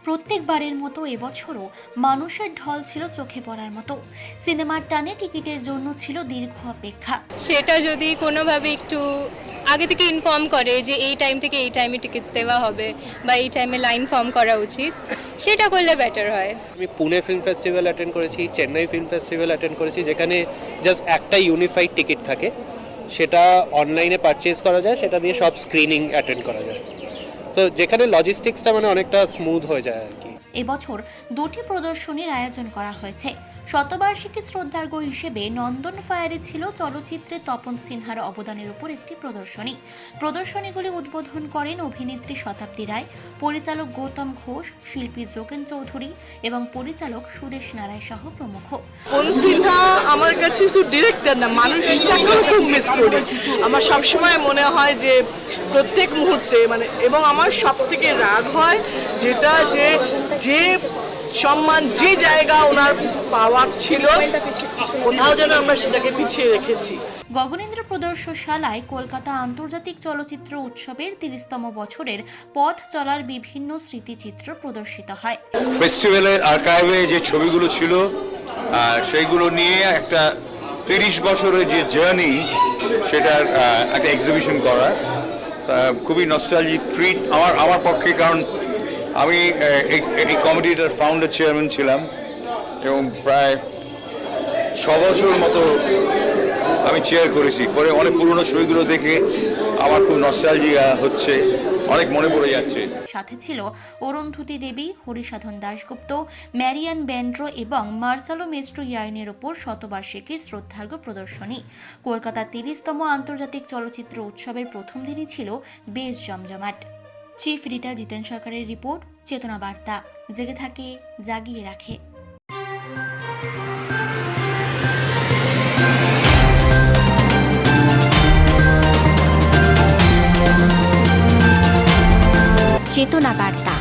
প্রত্যেকবারের মতো এবছরও মানুষের ঢল ছিল চোখে পড়ার মতো। সিনেমার টানে টিকিটের জন্য ছিল দীর্ঘ অপেক্ষা। সেটা যদি কোনোভাবে একটু আগে থেকে ইনফর্ম করে যে এই টাইম থেকে এই টাইমে টিকিটস দেওয়া হবে বা এই টাইমে লাইন ফর্ম করা উচিত, সেটা করলে বেটার হয়। আমি পুনে ফিল্ম ফেস্টিভ্যাল অ্যাটেন্ড করেছি, চেন্নাই ফিল্ম ফেস্টিভ্যাল অ্যাটেন্ড করেছি, যেখানে জাস্ট একটা ইউনিফাইড টিকিট থাকে, সেটা অনলাইনে পারচেজ করা যায়, সেটা দিয়ে সব স্ক্রিনিং অ্যাটেন্ড করা যায়। তো যেখানে লজিস্টিক্সটা অনেকটা স্মুথ হয়ে যায় আর কি। এবছর দুটি প্রদর্শনীর আয়োজন করা হয়েছে। শতবার্ষিকী শ্রদ্ধার্ঘ্য হিসেবে নন্দন ফায়ারে ছিল চলচ্চিত্রে তপন সিনহার অবদানের উপর একটি প্রদর্শনীগুলি উদ্বোধন করেন অভিনেত্রী শতাব্দী রায়, পরিচালক গৌতম ঘোষ, শিল্পী যোগেন চৌধুরী এবং পরিচালক সুদেশ নারায় সহ প্রমুখ। তপন সিনহা আমার কাছে শুধু ডিরেক্টর না, মানুষটাকেও খুব মিস করি। আমার সবসময় মনে হয় যে প্রত্যেক মুহূর্তে এবং আমার সব থেকে রাগ হয় যেটা যে সম্মান, যে জায়গা ওনার পাওয়ার ছিল, কোথাও যেন আমরা সেটাকে পিছিয়ে রেখেছি। গগনেন্দ্র প্রদর্শনশালায় কলকাতা আন্তর্জাতিক চলচ্চিত্র উৎসবের 30তম বছরের পথ চলার বিভিন্ন স্মৃতিচিত্র প্রদর্শিত হয়। ফেস্টিভ্যালের আর্কাইভে যে ছবিগুলো ছিল সেইগুলো নিয়ে একটা 30 বছরের যে জার্নি, সেটার একটা এক্সিবিশন করা খুবই নস্টালজিক ট্রিট আমার পক্ষে, কারণ আমি এই কমিটিটার ফাউন্ডার চেয়ারম্যান ছিলাম এবং প্রায় 6 বছর মতো আমি চেয়ার করেছি। পরে অনেক পুরনো ছবিগুলো দেখে আমার খুব নস্টালজিয়া হচ্ছে, অনেক মনে পড়ে যাচ্ছে। সাথে ছিল অরুন্ধতী দেবী, হরিসাধন দাশগুপ্ত, ম্যারিয়ান ব্যান্ড্রো এবং মার্সালো মেস্ট্রো ইয়াইনের ওপর শতবার্ষিকী শ্রদ্ধার্ঘ্য প্রদর্শনী। কলকাতার 30তম আন্তর্জাতিক চলচ্চিত্র উৎসবের প্রথম দিনই ছিল বেশ জমজমাট। চিফ এডিটর জিতেন সরকারের রিপোর্ট, চেতনা বার্তা, জেগে থাকে, জাগিয়ে রাখে। চেতনা বার্তা,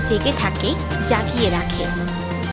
জেগে থাকে, জাগিয়ে রাখে।